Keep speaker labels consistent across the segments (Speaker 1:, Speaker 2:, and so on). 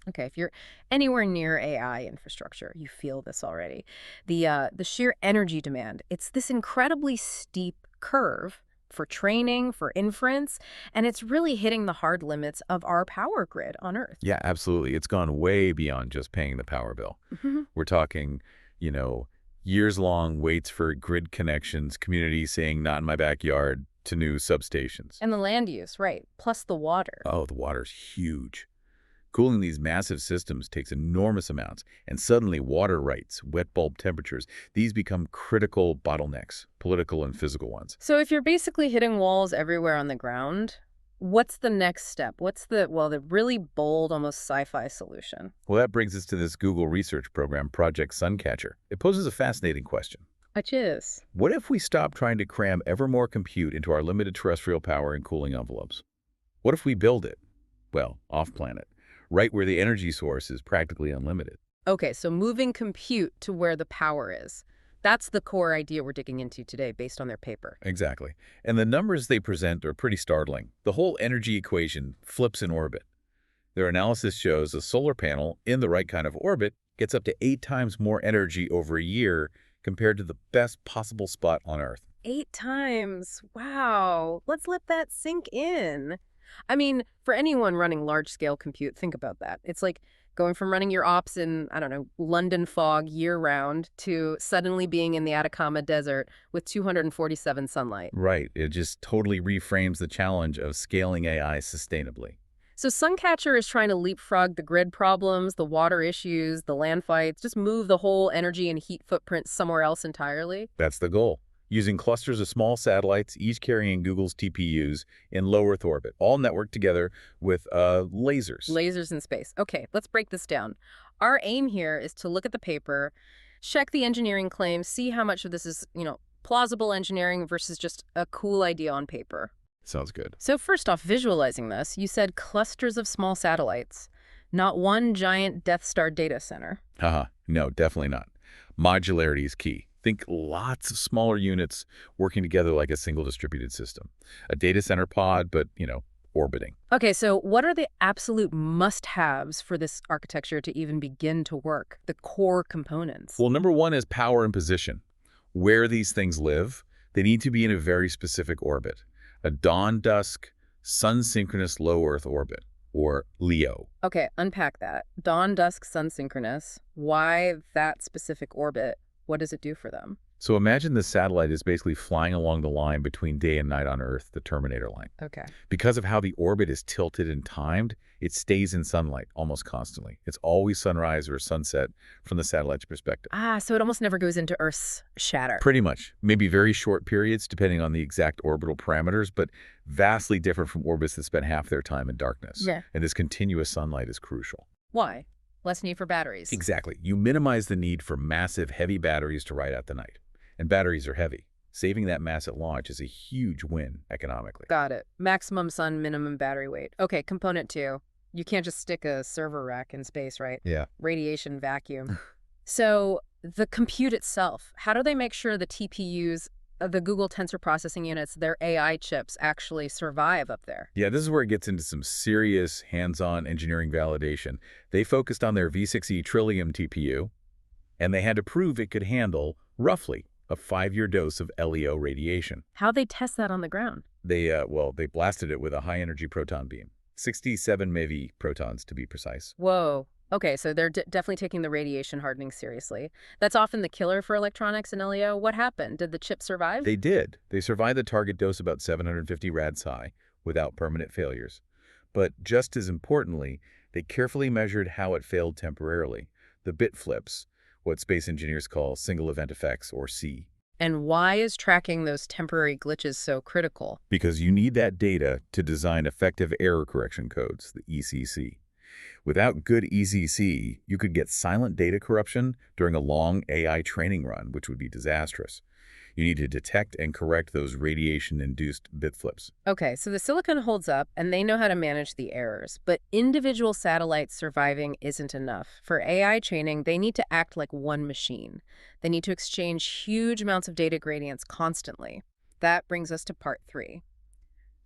Speaker 1: Okay, if you're anywhere near AI infrastructure, you feel this already. The sheer energy demand, it's this incredibly steep curve for training, for inference, and it's really hitting the hard limits of our power grid on Earth.
Speaker 2: Yeah, absolutely. It's gone way beyond just paying the power bill. We're talking, you know, years-long waits for grid connections, communities saying, not in my backyard, to new substations.
Speaker 1: And the land use, right, plus the water.
Speaker 2: Oh, the water's huge. Cooling these massive systems takes enormous amounts, and suddenly water rights, wet bulb temperatures, these become critical bottlenecks, political and physical ones.
Speaker 1: So if you're basically hitting walls everywhere on the ground, what's the next step? What's the really bold, almost sci-fi solution?
Speaker 2: Well, that brings us to this Google research program, Project Suncatcher. It poses a fascinating question.
Speaker 1: Which is?
Speaker 2: What if we stop trying to cram ever more compute into our limited terrestrial power and cooling envelopes? What if we build it? Well, off-planet, right where the energy source is practically unlimited.
Speaker 1: Okay, so moving compute to where the power is. That's the core idea we're digging into today based on their paper.
Speaker 2: Exactly. And the numbers they present are pretty startling. The whole energy equation flips in orbit. Their analysis shows a solar panel in the right kind of orbit gets up to 8 times more energy over a year compared to the best possible spot on Earth.
Speaker 1: 8 times. Wow. Let's let that sink in. I mean, for anyone running large-scale compute, think about that. It's like going from running your ops in, I don't know, London fog year-round to suddenly being in the Atacama Desert with 247 sunlight.
Speaker 2: Right. It just totally reframes the challenge of scaling AI sustainably.
Speaker 1: So Suncatcher is trying to leapfrog the grid problems, the water issues, the land fights, just move the whole energy and heat footprint somewhere else entirely.
Speaker 2: That's the goal. Using clusters of small satellites, each carrying Google's TPUs in low Earth orbit, all networked together with lasers.
Speaker 1: Lasers in space. Okay, let's break this down. Our aim here is to look at the paper, check the engineering claims, see how much of this is, plausible engineering versus just a cool idea on paper.
Speaker 2: Sounds good.
Speaker 1: So first off, visualizing this, you said clusters of small satellites, not one giant Death Star data center.
Speaker 2: Haha, no, definitely not. Modularity is key. Think lots of smaller units working together like a single distributed system. A data center pod, but, orbiting.
Speaker 1: Okay, so what are the absolute must-haves for this architecture to even begin to work, the core components?
Speaker 2: Well, number one is power and position. Where these things live, they need to be in a very specific orbit. A dawn-dusk, sun-synchronous low Earth orbit, or LEO.
Speaker 1: Okay, unpack that. Dawn-dusk sun-synchronous. Why that specific orbit? What does it do for them?
Speaker 2: So imagine the satellite is basically flying along the line between day and night on Earth, the Terminator line.
Speaker 1: Okay.
Speaker 2: Because of how the orbit is tilted and timed, it stays in sunlight almost constantly. It's always sunrise or sunset from the satellite's perspective.
Speaker 1: Ah, so it almost never goes into Earth's shadow.
Speaker 2: Pretty much. Maybe very short periods, depending on the exact orbital parameters, but vastly different from orbits that spend half their time in darkness.
Speaker 1: Yeah.
Speaker 2: And this continuous sunlight is crucial.
Speaker 1: Why? Less need for batteries.
Speaker 2: Exactly. You minimize the need for massive, heavy batteries to ride out the night. And batteries are heavy. Saving that mass at launch is a huge win economically.
Speaker 1: Got it. Maximum sun, minimum battery weight. Okay, component two. You can't just stick a server rack in space, right?
Speaker 2: Yeah.
Speaker 1: Radiation vacuum. So the compute itself, how do they make sure the TPUs, the Google Tensor Processing Units, their AI chips actually survive up there?
Speaker 2: Yeah, this is where it gets into some serious hands-on engineering validation. They focused on their V6E Trillium TPU, and they had to prove it could handle, roughly, a 5-year dose of LEO radiation.
Speaker 1: How'd they test that on the ground?
Speaker 2: They blasted it with a high-energy proton beam. 67 MeV protons, to be precise.
Speaker 1: Whoa. Okay, so they're definitely taking the radiation hardening seriously. That's often the killer for electronics in LEO. What happened? Did the chip survive?
Speaker 2: They did. They survived the target dose about 750 rads-high without permanent failures. But just as importantly, they carefully measured how it failed temporarily. The bit flips, what space engineers call single event effects, or SEE.
Speaker 1: And why is tracking those temporary glitches so critical?
Speaker 2: Because you need that data to design effective error correction codes, the ECC. Without good ECC, you could get silent data corruption during a long AI training run, which would be disastrous. You need to detect and correct those radiation-induced bit flips.
Speaker 1: Okay, so the silicon holds up, and they know how to manage the errors. But individual satellites surviving isn't enough. For AI training, they need to act like one machine. They need to exchange huge amounts of data gradients constantly. That brings us to part 3,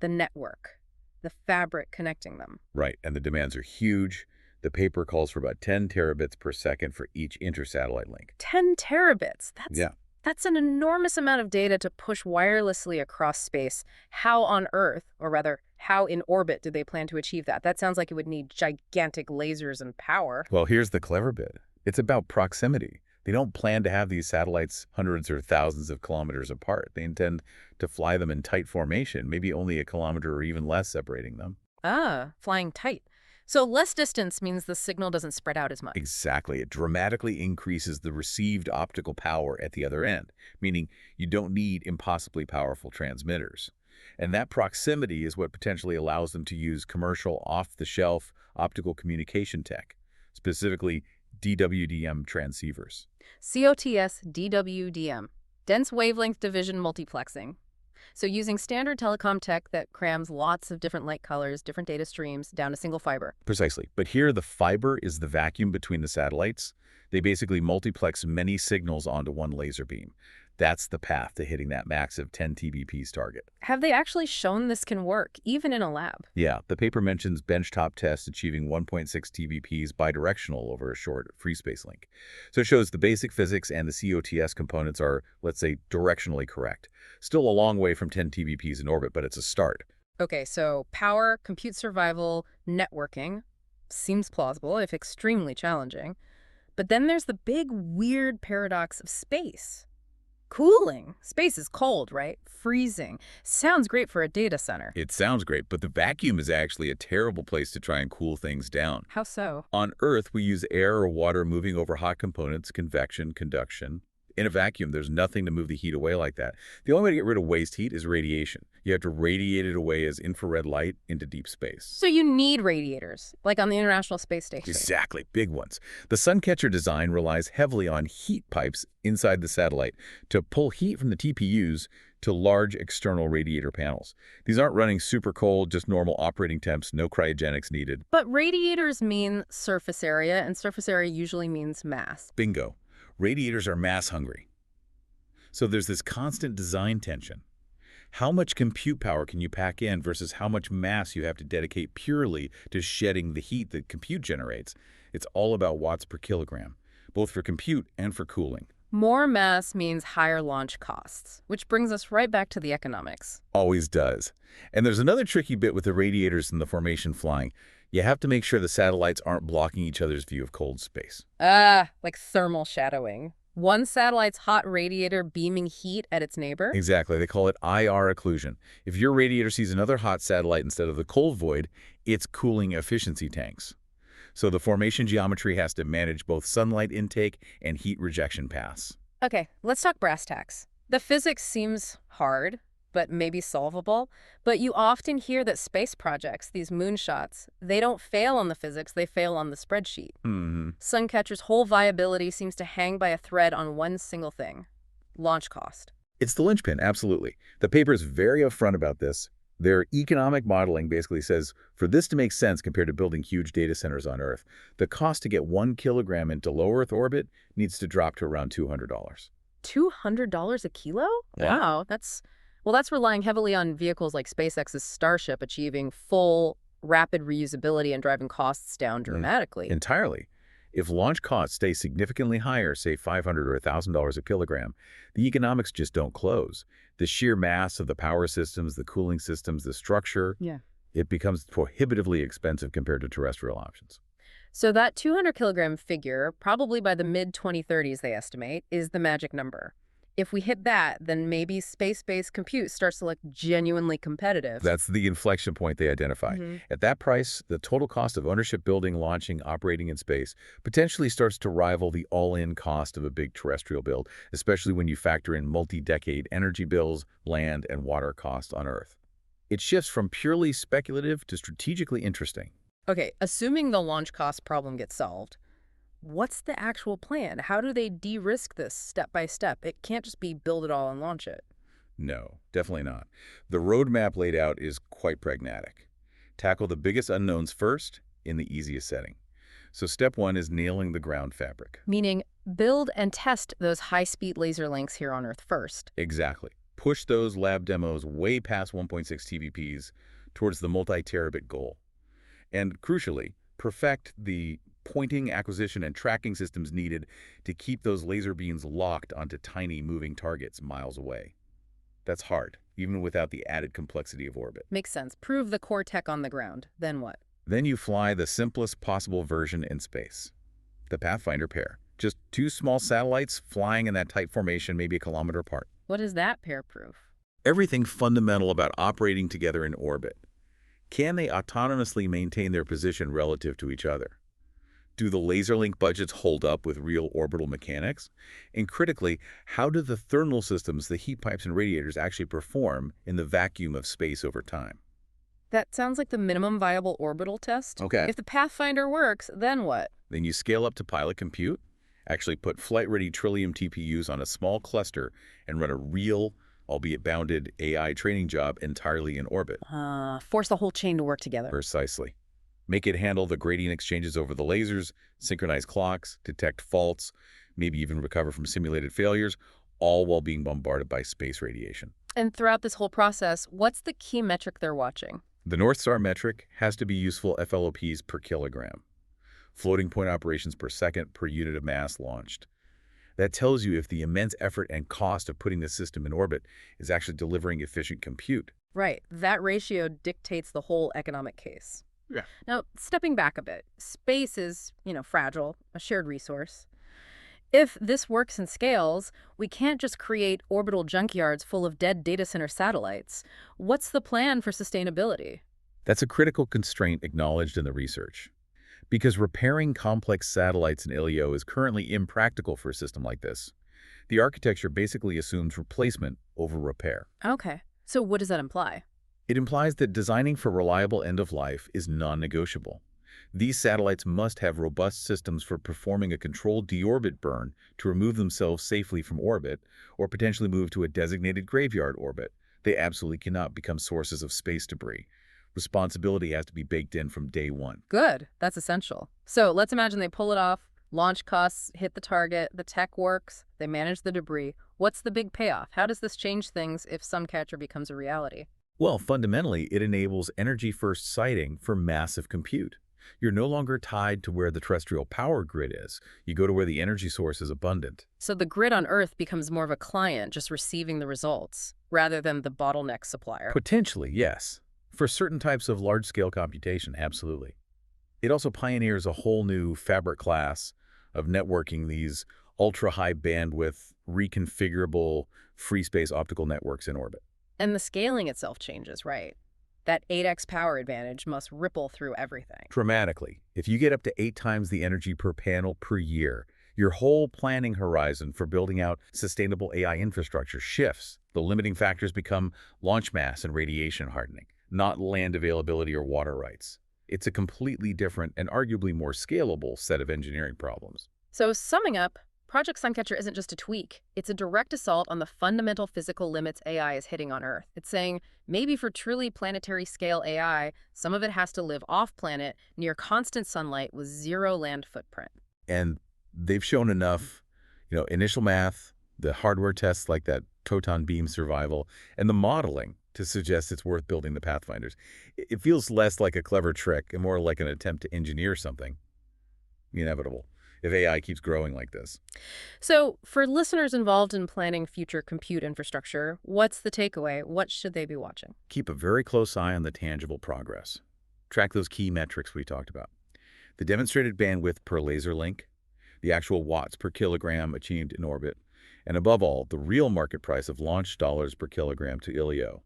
Speaker 1: the network, the fabric connecting them.
Speaker 2: Right, and the demands are huge. The The paper calls for about 10 terabits per second for each inter-satellite link.
Speaker 1: 10 terabits.
Speaker 2: Yeah.
Speaker 1: That's an enormous amount of data to push wirelessly across space. How on Earth, or rather, how in orbit do they plan to achieve that? That sounds like it would need gigantic lasers and power.
Speaker 2: Well, here's the clever bit. It's about proximity. They don't plan to have these satellites hundreds or thousands of kilometers apart. They intend to fly them in tight formation, maybe only a kilometer or even less separating them.
Speaker 1: Ah, flying tight. So less distance means the signal doesn't spread out as much.
Speaker 2: Exactly. It dramatically increases the received optical power at the other end, meaning you don't need impossibly powerful transmitters. And that proximity is what potentially allows them to use commercial off-the-shelf optical communication tech, specifically DWDM transceivers.
Speaker 1: COTS DWDM, dense wavelength division multiplexing. So using standard telecom tech that crams lots of different light colors, different data streams down a single fiber.
Speaker 2: Precisely. But here, the fiber is the vacuum between the satellites. They basically multiplex many signals onto one laser beam. That's the path to hitting that massive 10 TBPs target.
Speaker 1: Have they actually shown this can work, even in a lab?
Speaker 2: Yeah, the paper mentions benchtop tests achieving 1.6 TBPs bidirectional over a short free space link. So it shows the basic physics and the COTS components are, let's say, directionally correct. Still a long way from 10 TBPs in orbit, but it's a start.
Speaker 1: Okay, so power, compute survival, networking seems plausible, if extremely challenging. But then there's the big, weird paradox of space. Cooling. Space is cold, right? Freezing. Sounds great for a data center.
Speaker 2: It sounds great, but the vacuum is actually a terrible place to try and cool things down.
Speaker 1: How so?
Speaker 2: On Earth, we use air or water moving over hot components, convection, conduction. In a vacuum, there's nothing to move the heat away like that. The only way to get rid of waste heat is radiation. You have to radiate it away as infrared light into deep space.
Speaker 1: So you need radiators, like on the International Space Station.
Speaker 2: Exactly, big ones. The Suncatcher design relies heavily on heat pipes inside the satellite to pull heat from the TPUs to large external radiator panels. These aren't running super cold, just normal operating temps, no cryogenics needed.
Speaker 1: But radiators mean surface area, and surface area usually means mass.
Speaker 2: Bingo. Radiators are mass hungry. So there's this constant design tension. How much compute power can you pack in versus how much mass you have to dedicate purely to shedding the heat that compute generates? It's all about watts per kilogram, both for compute and for cooling.
Speaker 1: More mass means higher launch costs, which brings us right back to the economics.
Speaker 2: Always does. And there's another tricky bit with the radiators and the formation flying. You have to make sure the satellites aren't blocking each other's view of cold space.
Speaker 1: Like thermal shadowing. One satellite's hot radiator beaming heat at its neighbor?
Speaker 2: Exactly. They call it IR occlusion. If your radiator sees another hot satellite instead of the cold void, it's cooling efficiency tanks. So the formation geometry has to manage both sunlight intake and heat rejection paths.
Speaker 1: Okay, let's talk brass tacks. The physics seems hard, but maybe solvable. But you often hear that space projects, these moonshots, they don't fail on the physics, they fail on the spreadsheet. Suncatcher's whole viability seems to hang by a thread on one single thing: launch cost.
Speaker 2: It's the linchpin, absolutely. The paper is very upfront about this. Their economic modeling basically says, for this to make sense compared to building huge data centers on Earth, the cost to get 1 kilogram into low Earth orbit needs to drop to around $200.
Speaker 1: $200 a kilo?
Speaker 2: Yeah.
Speaker 1: Wow, that's relying heavily on vehicles like SpaceX's Starship achieving full, rapid reusability and driving costs down dramatically.
Speaker 2: Entirely. If launch costs stay significantly higher, say $500 or $1,000 a kilogram, the economics just don't close. The sheer mass of the power systems, the cooling systems, the structure, it becomes prohibitively expensive compared to terrestrial options.
Speaker 1: So that 200 kilogram figure, probably by the mid-2030s they estimate, is the magic number. If we hit that, then maybe space-based compute starts to look genuinely competitive.
Speaker 2: That's the inflection point they identify. At that price, the total cost of ownership, building, launching, operating in space potentially starts to rival the all-in cost of a big terrestrial build, especially when you factor in multi-decade energy bills, land, and water costs on Earth. It shifts from purely speculative to strategically interesting.
Speaker 1: Okay, assuming the launch cost problem gets solved, what's the actual plan? How do they de-risk this step by step? It can't just be build it all and launch it.
Speaker 2: No, definitely not. The roadmap laid out is quite pragmatic. Tackle the biggest unknowns first in the easiest setting. So step one is nailing the ground fabric.
Speaker 1: Meaning build and test those high-speed laser links here on Earth first.
Speaker 2: Exactly. Push those lab demos way past 1.6 TBPs towards the multi-terabit goal. And crucially, perfect the pointing, acquisition, and tracking systems needed to keep those laser beams locked onto tiny moving targets miles away. That's hard, even without the added complexity of orbit.
Speaker 1: Makes sense. Prove the core tech on the ground. Then what?
Speaker 2: Then you fly the simplest possible version in space, the Pathfinder pair. Just two small satellites flying in that tight formation, maybe a kilometer apart.
Speaker 1: What is that pair proof?
Speaker 2: Everything fundamental about operating together in orbit. Can they autonomously maintain their position relative to each other? Do the laser link budgets hold up with real orbital mechanics? And critically, how do the thermal systems, the heat pipes and radiators, actually perform in the vacuum of space over time?
Speaker 1: That sounds like the minimum viable orbital test.
Speaker 2: Okay.
Speaker 1: If the Pathfinder works, then what?
Speaker 2: Then you scale up to pilot compute, actually put flight-ready Trillium TPUs on a small cluster, and run a real, albeit bounded, AI training job entirely in orbit.
Speaker 1: Force the whole chain to work together.
Speaker 2: Precisely. Make it handle the gradient exchanges over the lasers, synchronize clocks, detect faults, maybe even recover from simulated failures, all while being bombarded by space radiation.
Speaker 1: And throughout this whole process, what's the key metric they're watching?
Speaker 2: The North Star metric has to be useful FLOPs per kilogram, floating point operations per second per unit of mass launched. That tells you if the immense effort and cost of putting the system in orbit is actually delivering efficient compute.
Speaker 1: Right. That ratio dictates the whole economic case.
Speaker 2: Yeah.
Speaker 1: Now, stepping back a bit, space is, fragile, a shared resource. If this works and scales, we can't just create orbital junkyards full of dead data center satellites. What's the plan for sustainability?
Speaker 2: That's a critical constraint acknowledged in the research. Because repairing complex satellites in LEO is currently impractical for a system like this. The architecture basically assumes replacement over repair.
Speaker 1: Okay. So what does that imply?
Speaker 2: It implies that designing for reliable end-of-life is non-negotiable. These satellites must have robust systems for performing a controlled deorbit burn to remove themselves safely from orbit or potentially move to a designated graveyard orbit. They absolutely cannot become sources of space debris. Responsibility has to be baked in from day one.
Speaker 1: Good. That's essential. So let's imagine they pull it off, launch costs hit the target, the tech works, they manage the debris. What's the big payoff? How does this change things if Suncatcher becomes a reality?
Speaker 2: Well, fundamentally, it enables energy-first siting for massive compute. You're no longer tied to where the terrestrial power grid is. You go to where the energy source is abundant.
Speaker 1: So the grid on Earth becomes more of a client just receiving the results, rather than the bottleneck supplier.
Speaker 2: Potentially, yes. For certain types of large-scale computation, absolutely. It also pioneers a whole new fabric class of networking these ultra-high bandwidth, reconfigurable, free space optical networks in orbit.
Speaker 1: And the scaling itself changes, right? That 8x power advantage must ripple through everything.
Speaker 2: Dramatically. If you get up to 8 times the energy per panel per year, your whole planning horizon for building out sustainable AI infrastructure shifts. The limiting factors become launch mass and radiation hardening, not land availability or water rights. It's a completely different and arguably more scalable set of engineering problems.
Speaker 1: So summing up, Project Suncatcher isn't just a tweak. It's a direct assault on the fundamental physical limits AI is hitting on Earth. It's saying maybe for truly planetary scale AI, some of it has to live off-planet near constant sunlight with zero land footprint.
Speaker 2: And they've shown enough, initial math, the hardware tests like that proton beam survival, and the modeling to suggest it's worth building the Pathfinders. It feels less like a clever trick and more like an attempt to engineer something inevitable if AI keeps growing like this.
Speaker 1: So for listeners involved in planning future compute infrastructure, what's the takeaway? What should they be watching?
Speaker 2: Keep a very close eye on the tangible progress. Track those key metrics we talked about. The demonstrated bandwidth per laser link, the actual watts per kilogram achieved in orbit, and above all, the real market price of launch dollars per kilogram to LEO.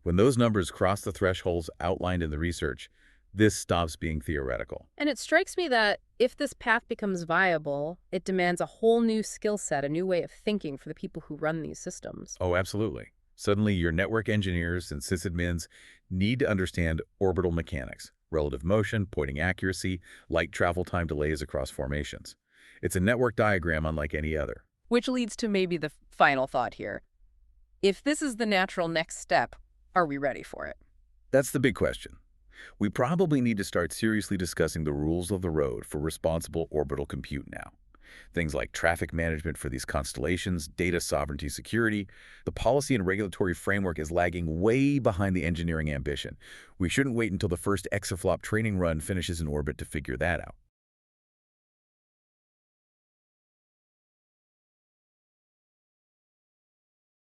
Speaker 2: When those numbers cross the thresholds outlined in the research, this stops being theoretical.
Speaker 1: And it strikes me that if this path becomes viable, it demands a whole new skill set, a new way of thinking for the people who run these systems.
Speaker 2: Oh, absolutely. Suddenly, your network engineers and sysadmins need to understand orbital mechanics, relative motion, pointing accuracy, light travel time delays across formations. It's a network diagram unlike any other.
Speaker 1: Which leads to maybe the final thought here. If this is the natural next step, are we ready for it?
Speaker 2: That's the big question. We probably need to start seriously discussing the rules of the road for responsible orbital compute now. Things like traffic management for these constellations, data sovereignty security. The policy and regulatory framework is lagging way behind the engineering ambition. We shouldn't wait until the first exaflop training run finishes in orbit to figure that out.